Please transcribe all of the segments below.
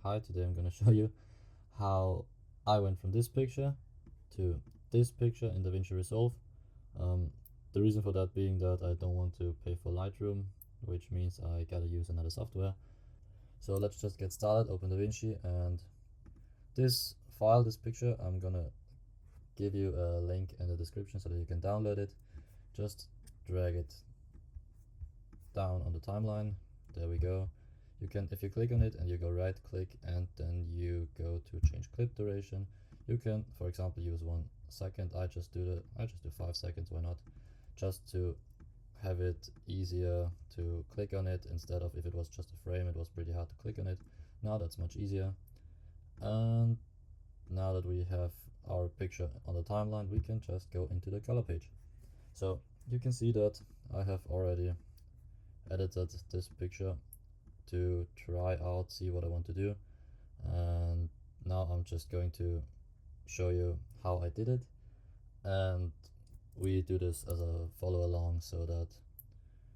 Hi, today I'm going to show you how I went from this picture to this picture in Davinci Resolve. The reason for that being that I don't want to pay for Lightroom, which means I gotta use another software. So let's just get started. Open Davinci, and this file, this picture, I'm gonna give you a link in the description so that you can download it. Just drag it down on the timeline. There we go. You can, if you click on it and you go right click and then you go to change clip duration, you can, for example, use 1 second. I just do 5 seconds, why not? Just to have it easier to click on it, instead of if it was just a frame, it was pretty hard to click on it. Now that's much easier. And now that we have our picture on the timeline, we can just go into the color page. So you can see that I have already edited this picture to try out, see what I want to do, and now I'm just going to show you how I did it, and we do this as a follow along so that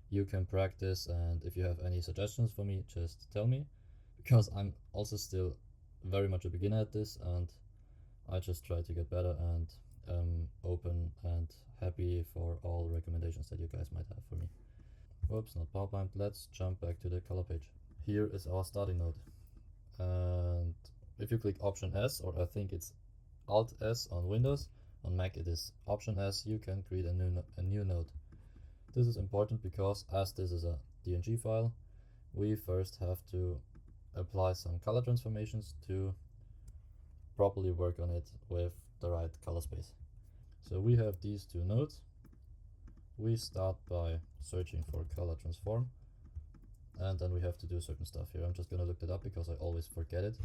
you can practice. And if you have any suggestions for me, just tell me, because I'm also still very much a beginner at this, and I just try to get better, and open and happy for all recommendations that you guys might have for me. Whoops, not PowerPoint. Let's jump back to the color page. Here is our starting node, and if you click Option S, or I think it's Alt S on Windows, on Mac it is Option S, you can create a new node. This is important because as this is a DNG file, we first have to apply some color transformations to properly work on it with the right color space. So we have these two nodes. We start by searching for color transform, and then we have to do certain stuff here. I'm just gonna look it up because I always forget it.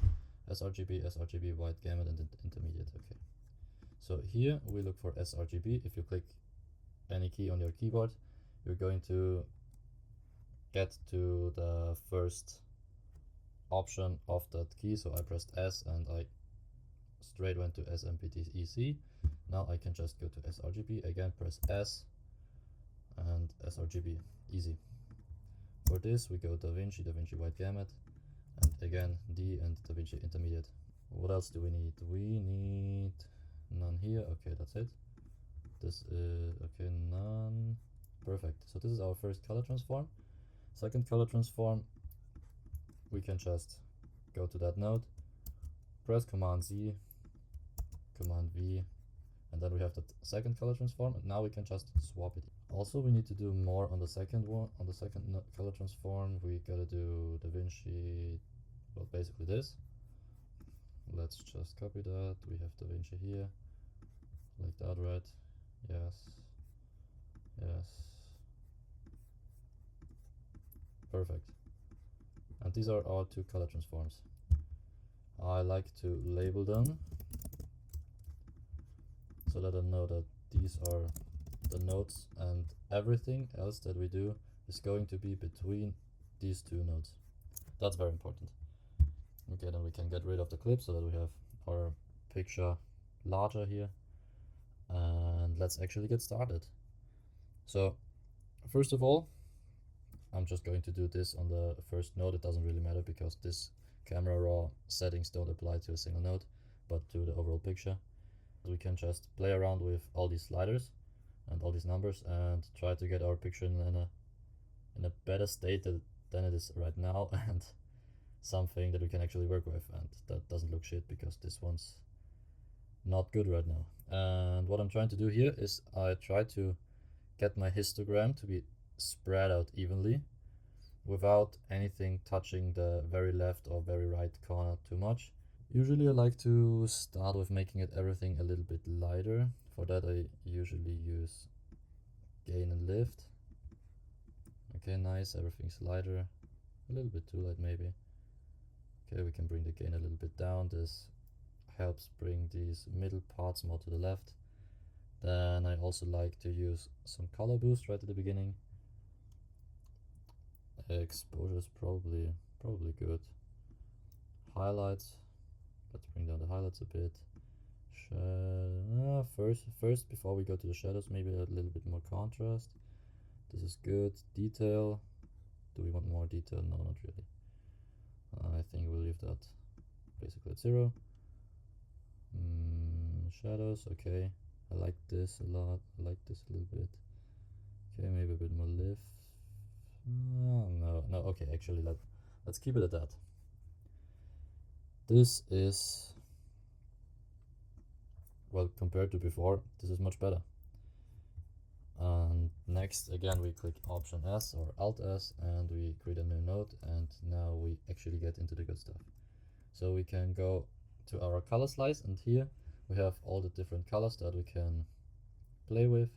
sRGB, wide gamut, and intermediate. Okay. So here we look for sRGB. If you click any key on your keyboard, you're going to get to the first option of that key. So I pressed S and I straight went to SMPTEC. Now I can just go to sRGB, again press S and sRGB, easy. For this we go Davinci wide gamut, and again D and Davinci intermediate. What else do we need? We need none here. Okay, that's it. This is okay, none. Perfect. So this is our first color transform. Second color transform, we can just go to that node, press Command Z, Command V, and then we have the second color transform, and now we can just swap it. Also, we need to do more on the second one. On the second color transform, we gotta do Davinci, well, basically this. Let's just copy that. We have Davinci here, like that, right? Yes, yes, perfect. And these are our two color transforms. I like to label them so that I know that these are the nodes, and everything else that we do is going to be between these two nodes. That's very important. Okay, then we can get rid of the clip so that we have our picture larger here, and let's actually get started. So first of all, I'm just going to do this on the first node. It doesn't really matter because this camera raw settings don't apply to a single node but to the overall picture. We can just play around with all these sliders and all these numbers and try to get our picture in a better state than it is right now, and something that we can actually work with, and that doesn't look shit because this one's not good right now. And what I'm trying to do here is I try to get my histogram to be spread out evenly without anything touching the very left or very right corner too much. Usually I like to start with making it everything a little bit lighter. For that I usually use gain and lift. Okay, nice, everything's lighter. A little bit too light maybe. Okay, we can bring the gain a little bit down. This helps bring these middle parts more to the left. Then I also like to use some color boost right at the beginning. Exposure is probably good. Highlights, let's bring down the highlights a bit. First before we go to the shadows, maybe a little bit more contrast. This is good. Detail, do we want more detail? No, not really. I think we'll leave that it 0. Shadows, okay. I like this a lot. I like this a little bit. Okay, maybe a bit more lift. No, okay, actually let's keep it at that. This is, well, compared to before, this is much better. And next, again, we click Option S or Alt S and we create a new node, and now we actually get into the good stuff. So we can go to our color slice, and here we have all the different colors that we can play with.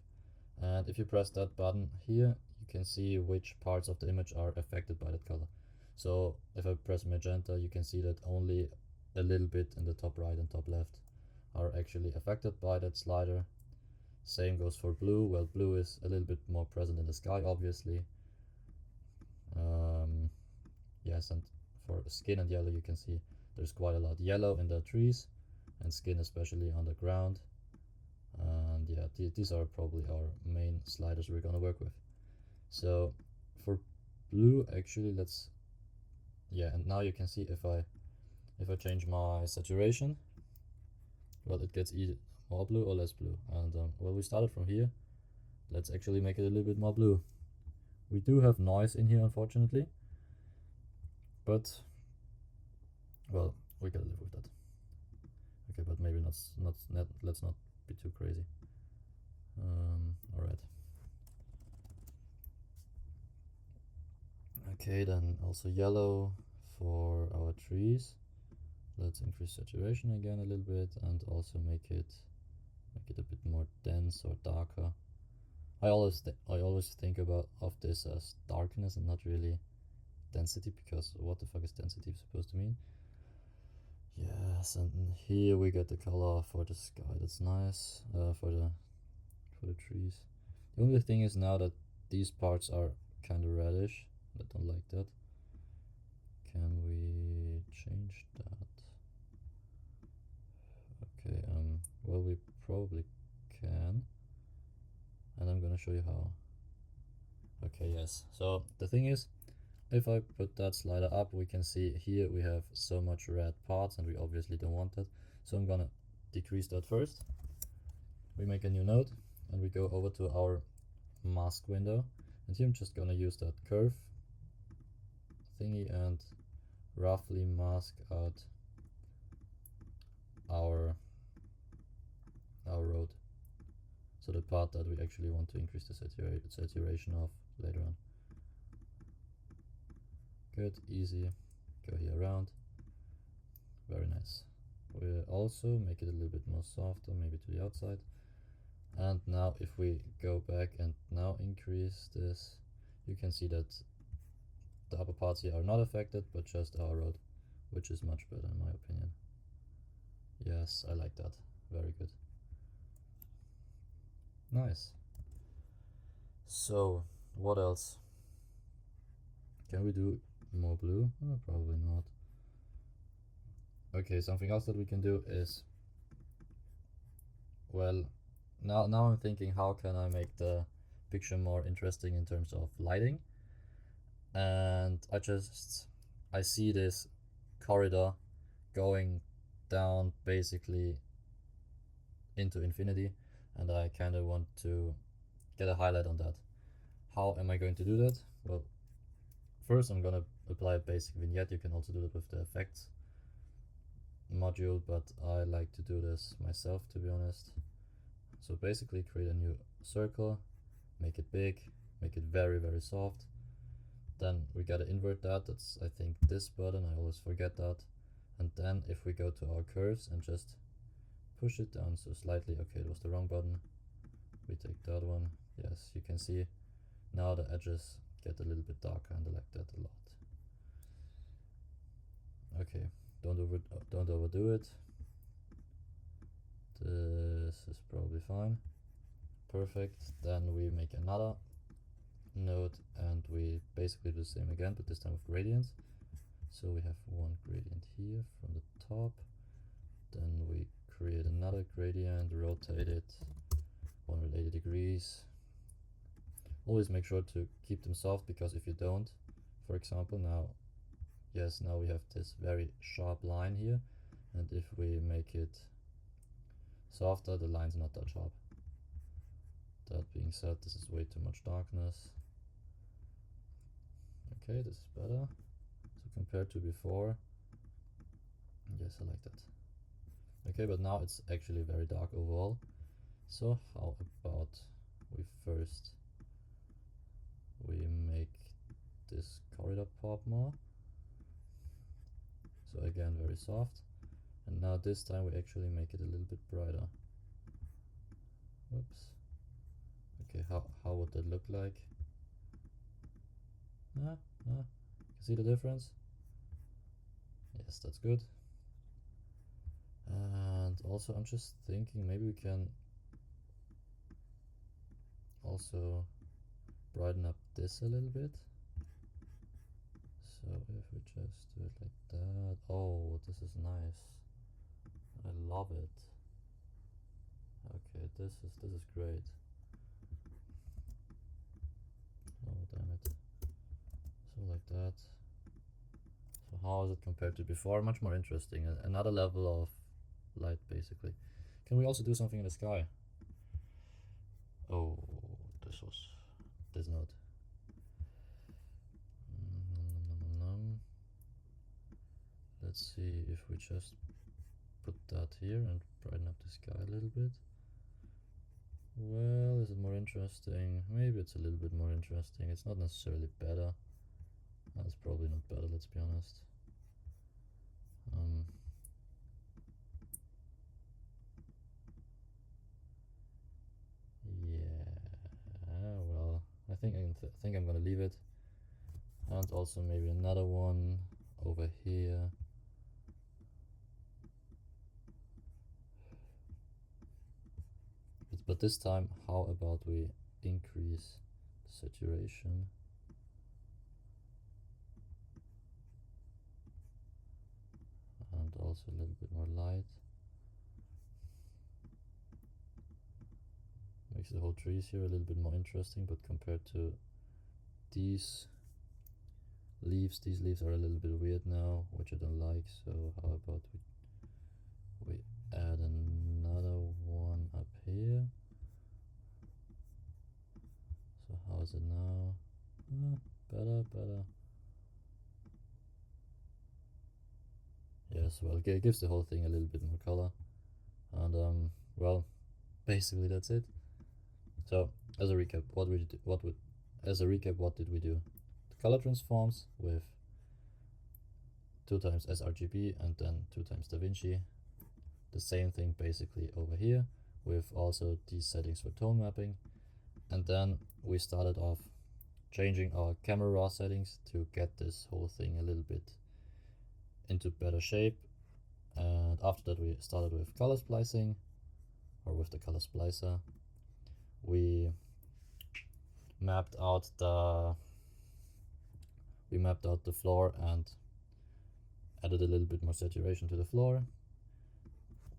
And if you press that button here, you can see which parts of the image are affected by that color. So if I press magenta, you can see that only a little bit in the top right and top left are actually affected by that slider. Same goes for blue. Well, blue is a little bit more present in the sky, obviously. Yes, and for skin and yellow, you can see there's quite a lot yellow in the trees, and skin especially on the ground. And yeah, these are probably our main sliders we're gonna work with. So for blue, actually, and now you can see if I change my saturation, well, it gets either more blue or less blue. And well, we started from here. Let's actually make it a little bit more blue. We do have noise in here, unfortunately, but well, we gotta live with that. Okay, but maybe let's not be too crazy. All right. Okay, then also yellow for our trees. Let's increase saturation again a little bit, and also make it a bit more dense or darker. I always think of this as darkness and not really density, because what the fuck is density supposed to mean? Yes, and here we get the color for the sky. That's nice. For the trees. The only thing is now that these parts are kind of reddish. I don't like that. Can we change that? Okay, well, we probably can, and I'm gonna show you how. Okay, yes. So the thing is, if I put that slider up, we can see here we have so much red parts, and we obviously don't want that. So I'm gonna decrease that first. We make a new node, and we go over to our mask window, and here I'm just gonna use that curve thingy and roughly mask out our road, so the part that we actually want to increase the saturation of later on. Good, easy. Go here around. Very nice. We'll also make it a little bit more softer, maybe to the outside. And now if we go back and now increase this, you can see that the upper parts here are not affected, but just our road, which is much better in my opinion. Yes, I like that. Very good. Nice. So what else? Can we do more blue? Oh, probably not. Okay, something else that we can do is, well, now I'm thinking, how can I make the picture more interesting in terms of lighting? And I see this corridor going down basically into infinity, and I kind of want to get a highlight on that. How am I going to do that? Well, first I'm gonna apply a basic vignette. You can also do it with the effects module, but I like to do this myself, to be honest. So basically create a new circle, make it big, make it very, very soft. Then we gotta invert that. That's, I think, this button. I always forget that. And then if we go to our curves and just push it down so slightly, okay, it was the wrong button. We take that one. Yes, you can see now the edges get a little bit darker, and I like that a lot. Okay, don't overdo it. This is probably fine. Perfect. Then we make another node, and we basically do the same again, but this time with gradients. So we have one gradient here from the top, then we create another gradient, rotate it 180 degrees. Always make sure to keep them soft, because if you don't, for example, now we have this very sharp line here, and if we make it softer, the line's not that sharp. That being said, this is way too much darkness. Okay, this is better. So compared to before, yes, I like that. Okay, but now it's actually very dark overall. So how about we first make this corridor pop more. So again, very soft. And now this time we actually make it a little bit brighter. Whoops. Okay, how would that look like? See the difference? Yes, that's good. And also I'm just thinking maybe we can also brighten up this a little bit. So if we just do it like that, oh, this is nice. I love it. Okay, this is great. Oh damn it. So like that. So how is it compared to before? Much more interesting. Another level of light basically. Can we also do something in the sky? Oh, this note. Let's see if we just put that here and brighten up the sky a little bit. Well, is it more interesting? Maybe it's a little bit more interesting. It's not necessarily better. It's probably not better, let's be honest. Yeah, well, I think I'm gonna leave it. And also maybe another one over here. But this time, how about we increase the saturation? And also a little bit more light. Makes the whole trees here a little bit more interesting, but compared to these leaves are a little bit weird now, which I don't like. So how about we add another one up here. So how is it now? Better. Yes, well, it gives the whole thing a little bit more color. And well, basically that's it. So as a recap, what did we do? The color transforms with 2 times sRGB and then 2 times Davinci. The same thing basically over here with also these settings for tone mapping. And then we started off changing our camera raw settings to get this whole thing a little bit into better shape. And after that we started with color splicing, or with the color splicer. We mapped out the floor and added a little bit more saturation to the floor.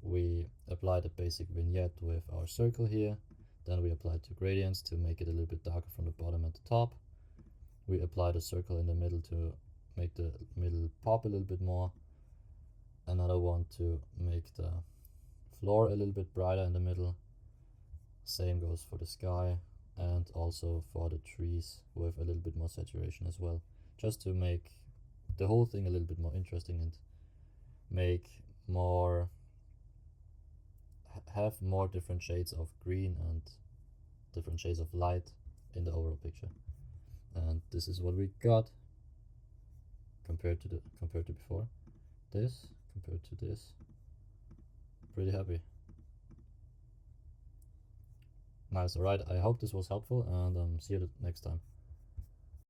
We applied a basic vignette with our circle here. Then we applied 2 gradients to make it a little bit darker from the bottom and the top. We applied a circle in the middle to make the middle pop a little bit more. Another one to make the floor a little bit brighter in the middle. Same goes for the sky and also for the trees with a little bit more saturation as well, just to make the whole thing a little bit more interesting and have more different shades of green and different shades of light in the overall picture. And this is what we got compared to before. This compared to this. Pretty happy. Nice. Alright, I hope this was helpful, and see you next time.